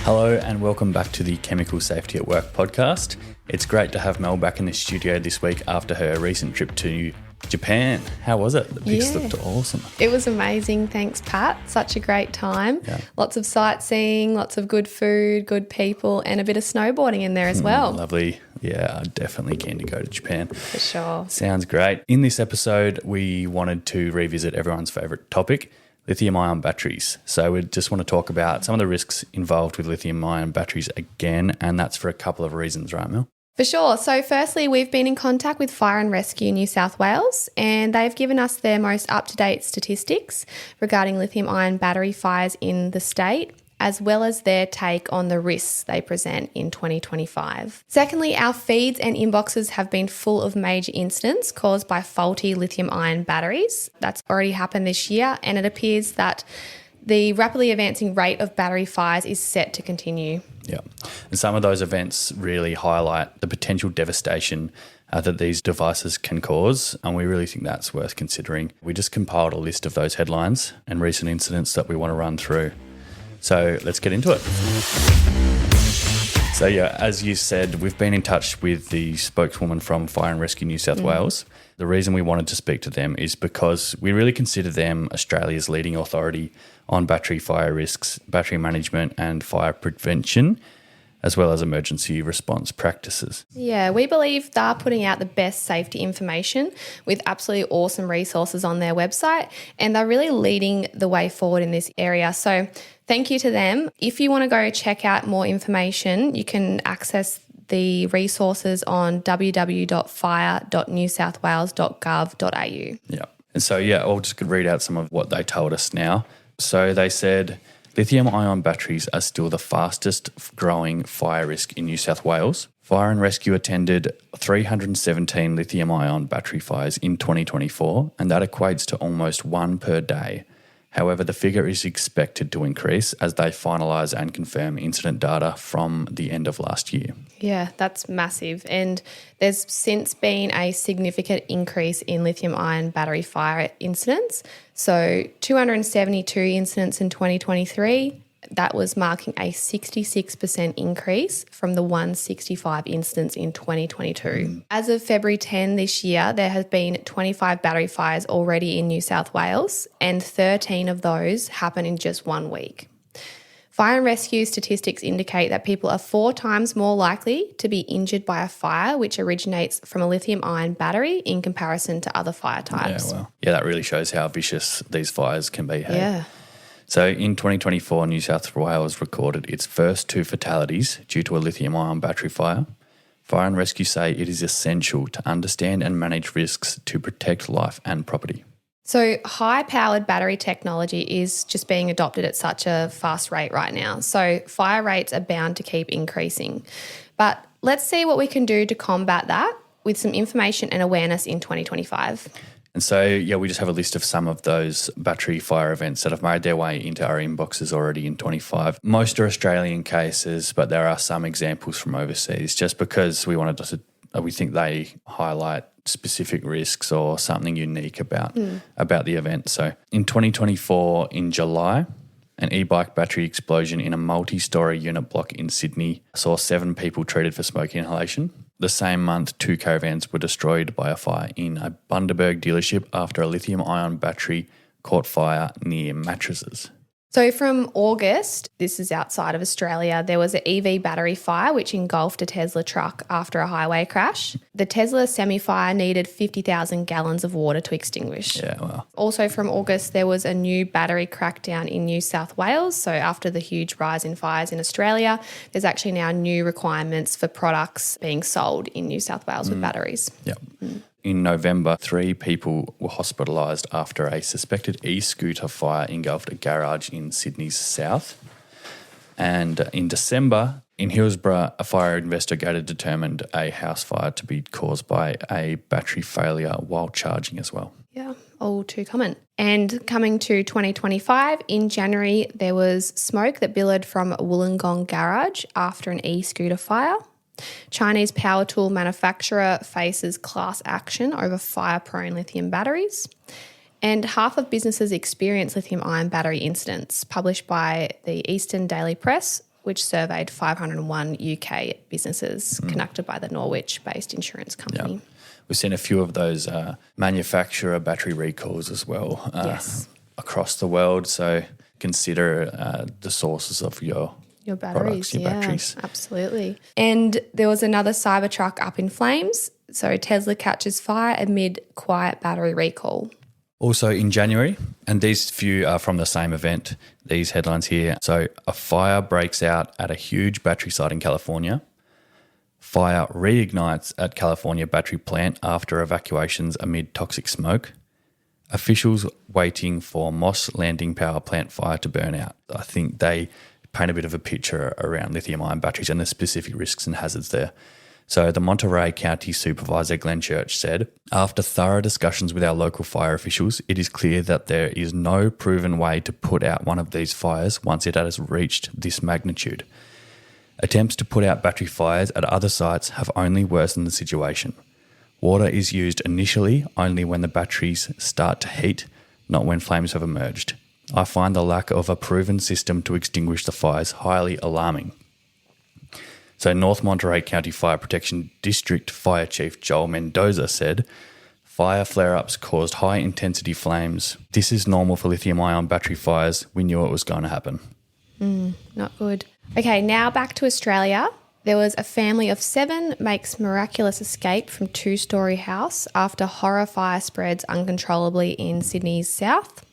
Hello and welcome back to the Chemical Safety at Work podcast. It's great to have Mel back in the studio this week after her recent trip to Japan. How was it? The pics looked awesome. It was amazing. Thanks, Pat. Such a great time. Yeah. Lots of sightseeing, lots of good food, good people, and a bit of snowboarding in there as well. Lovely. Yeah, I'm definitely keen to go to Japan. For sure. Sounds great. In this episode, we wanted to revisit everyone's favourite topic, lithium-ion batteries. So we just want to talk about some of the risks involved with lithium-ion batteries again, and that's for a couple of reasons, right, Mel? For sure. So firstly, we've been in contact with Fire and Rescue New South Wales, and they've given us their most up-to-date statistics regarding lithium-ion battery fires in the state, as well as their take on the risks they present in 2025. Secondly, our feeds and inboxes have been full of major incidents caused by faulty lithium-ion batteries. That's already happened this year, and it appears that the rapidly advancing rate of battery fires is set to continue. Yeah. And some of those events really highlight the potential devastation that these devices can cause, and we really think that's worth considering. We just compiled a list of those headlines and recent incidents that we want to run through. So let's get into it. So yeah, as you said, we've been in touch with the spokeswoman from Fire and Rescue New South Wales. The reason we wanted to speak to them is because we really consider them Australia's leading authority on battery fire risks, battery management and fire prevention, as well as emergency response practices. Yeah, we believe they're putting out the best safety information with absolutely awesome resources on their website, and they're really leading the way forward in this area. So thank you to them. If you want to go check out more information, you can access the resources on www.fire.newsouthwales.gov.au. Yeah. And so, I'll just read out some of what they told us now. So they said, lithium-ion batteries are still the fastest growing fire risk in New South Wales. Fire and Rescue attended 317 lithium-ion battery fires in 2024, and that equates to almost one per day. However, the figure is expected to increase as they finalise and confirm incident data from the end of last year. Yeah, that's massive. And there's since been a significant increase in lithium-ion battery fire incidents. So 272 incidents in 2023. That was marking a 66% increase from the 165 incidents in 2022. As of February 10 this year, there have been 25 battery fires already in New South Wales, and 13 of those happen in just 1 week. Fire and rescue statistics indicate that people are 4 times more likely to be injured by a fire which originates from a lithium-ion battery in comparison to other fire types. Yeah, well, that really shows how vicious these fires can be. Hey? Yeah. So in 2024, New South Wales recorded its first 2 fatalities due to a lithium-ion battery fire. Fire and Rescue say it is essential to understand and manage risks to protect life and property. So high-powered battery technology is just being adopted at such a fast rate right now. So fire rates are bound to keep increasing. But let's see what we can do to combat that with some information and awareness in 2025. And so, we just have a list of some of those battery fire events that have made their way into our inboxes already in 25. Most are Australian cases, but there are some examples from overseas just because we think they highlight specific risks or something unique about the event. So in 2024, in July, an e-bike battery explosion in a multi-storey unit block in Sydney saw 7 people treated for smoke inhalation. The same month, 2 caravans were destroyed by a fire in a Bundaberg dealership after a lithium-ion battery caught fire near mattresses. So from August, this is outside of Australia, there was an EV battery fire which engulfed a Tesla truck after a highway crash. The Tesla semi-fire needed 50,000 gallons of water to extinguish. Yeah, wow. Also from August, there was a new battery crackdown in New South Wales. So after the huge rise in fires in Australia, there's actually now new requirements for products being sold in New South Wales with batteries. Yeah. In November, 3 people were hospitalised after a suspected e-scooter fire engulfed a garage in Sydney's south. And in December, in Hillsborough, a fire investigator determined a house fire to be caused by a battery failure while charging as well. Yeah, all too common. And coming to 2025, in January, there was smoke that billowed from a Wollongong garage after an e-scooter fire. Chinese power tool manufacturer faces class action over fire-prone lithium batteries. And half of businesses experience lithium-ion battery incidents, published by the Eastern Daily Press, which surveyed 501 UK businesses conducted by the Norwich-based insurance company. Yeah. We've seen a few of those manufacturer battery recalls as well across the world. So consider the sources of your batteries, products, your batteries. Absolutely. And there was another Cybertruck up in flames. So Tesla catches fire amid quiet battery recall. Also in January, and these few are from the same event, these headlines here. So a fire breaks out at a huge battery site in California. Fire reignites at California battery plant after evacuations amid toxic smoke. Officials waiting for Moss Landing power plant fire to burn out. I think they paint a bit of a picture around lithium-ion batteries and the specific risks and hazards there. So the Monterey County Supervisor Glenn Church said, after thorough discussions with our local fire officials, it is clear that there is no proven way to put out one of these fires once it has reached this magnitude. Attempts to put out battery fires at other sites have only worsened the situation. Water is used initially only when the batteries start to heat, not when flames have emerged. I find the lack of a proven system to extinguish the fires highly alarming. So North Monterey County Fire Protection District Fire Chief Joel Mendoza said, fire flare-ups caused high-intensity flames. This is normal for lithium-ion battery fires. We knew it was going to happen. Not good. Okay, now back to Australia. There was a family of 7 makes miraculous escape from 2-storey house after horror fire spreads uncontrollably in Sydney's south.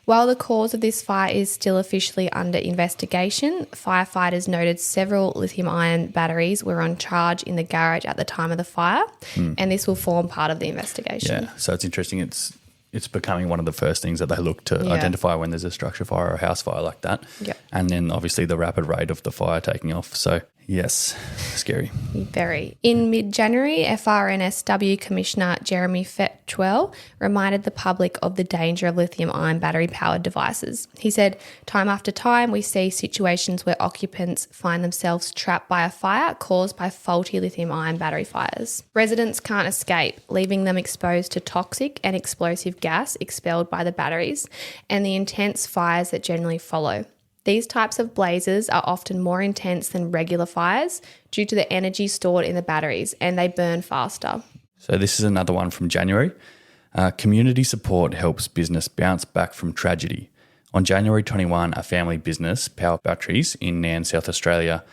While the cause of this fire is still officially under investigation, firefighters noted several lithium-ion batteries were on charge in the garage at the time of the fire, and this will form part of the investigation. Yeah, so it's interesting. It's becoming one of the first things that they look to identify when there's a structure fire or a house fire like that. Yeah. And then obviously the rapid rate of the fire taking off. So yes, scary. Very. In mid-January, FRNSW Commissioner Jeremy Fetchwell reminded the public of the danger of lithium-ion battery-powered devices. He said, time after time, we see situations where occupants find themselves trapped by a fire caused by faulty lithium-ion battery fires. Residents can't escape, leaving them exposed to toxic and explosive gas expelled by the batteries and the intense fires that generally follow. These types of blazes are often more intense than regular fires due to the energy stored in the batteries, and they burn faster. So this is another one from January. Community support helps business bounce back from tragedy. On January 21, a family business, Power Batteries, in Nairn, South Australia,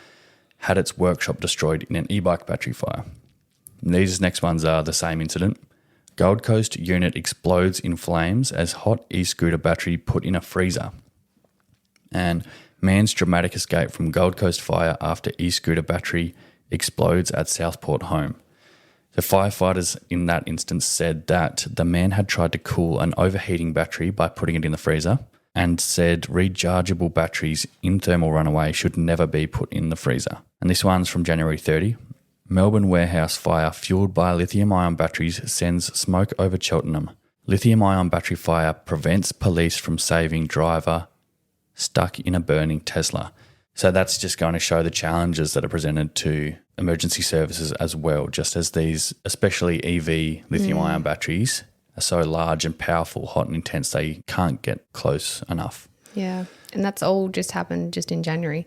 had its workshop destroyed in an e-bike battery fire. And these next ones are the same incident. Gold Coast unit explodes in flames as hot e-scooter battery put in a freezer. And man's dramatic escape from Gold Coast fire after e-scooter battery explodes at Southport home. The firefighters in that instance said that the man had tried to cool an overheating battery by putting it in the freezer and said rechargeable batteries in thermal runaway should never be put in the freezer. And this one's from January 30. Melbourne warehouse fire fueled by lithium-ion batteries sends smoke over Cheltenham. Lithium-ion battery fire prevents police from saving driver stuck in a burning Tesla. So that's just going to show the challenges that are presented to emergency services as well, just as these, especially EV lithium-ion batteries, are so large and powerful, hot and intense, they can't get close enough. Yeah, and that's all just happened just in January.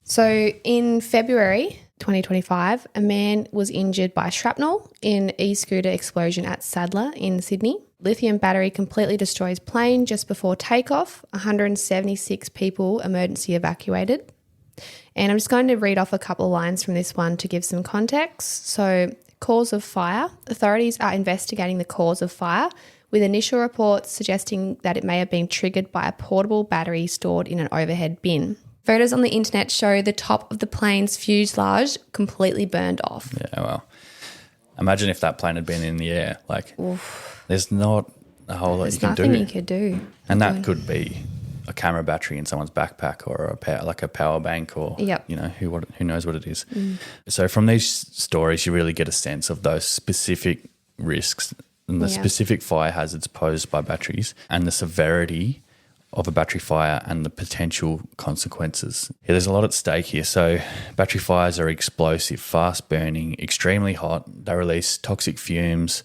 So in February 2025, a man was injured by shrapnel in e-scooter explosion at Sadler in Sydney. Lithium battery completely destroys plane just before takeoff. 176 people emergency evacuated. And I'm just going to read off a couple of lines from this one to give some context. So, cause of fire. Authorities are investigating the cause of fire, with initial reports suggesting that it may have been triggered by a portable battery stored in an overhead bin. Photos on the internet show the top of the plane's fuselage completely burned off. Yeah, well, imagine if that plane had been in the air. Like, there's not a whole lot you can do. There's nothing you could do. And that could be a camera battery in someone's backpack or a power bank or, who knows what it is. So from these stories, you really get a sense of those specific risks and the specific fire hazards posed by batteries and the severity of a battery fire and the potential consequences. Yeah, there's a lot at stake here. So battery fires are explosive, fast burning, extremely hot. They release toxic fumes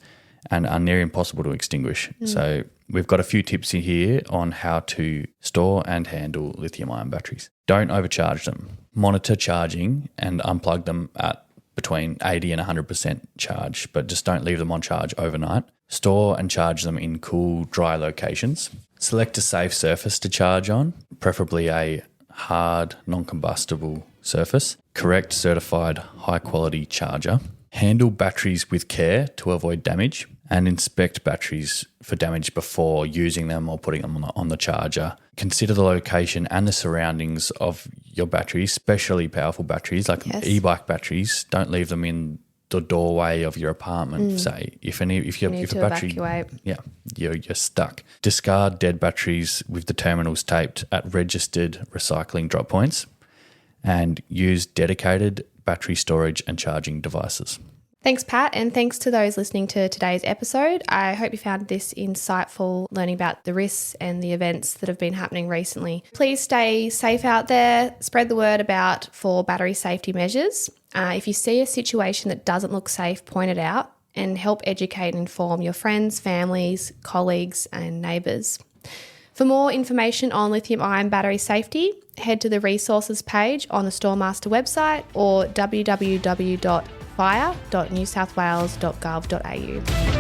and are near impossible to extinguish. So we've got a few tips in here on how to store and handle lithium-ion batteries. Don't overcharge them. Monitor charging and unplug them at between 80 and 100% charge, but just don't leave them on charge overnight. Store and charge them in cool, dry locations. Select a safe surface to charge on, preferably a hard, non-combustible surface. Correct certified high-quality charger. Handle batteries with care to avoid damage, and inspect batteries for damage before using them or putting them on the charger. Consider the location and the surroundings of your batteries, especially powerful batteries like e-bike batteries. Don't leave them in the doorway of your apartment. Say if a battery, evacuate. You're stuck. Discard dead batteries with the terminals taped at registered recycling drop points, and use dedicated battery storage and charging devices. Thanks, Pat, and thanks to those listening to today's episode. I hope you found this insightful, learning about the risks and the events that have been happening recently. Please stay safe out there, spread the word about for battery safety measures. If you see a situation that doesn't look safe, point it out and help educate and inform your friends, families, colleagues and neighbours. For more information on lithium-ion battery safety, head to the resources page on the Storemaster website or www.fire.newsouthwales.gov.au.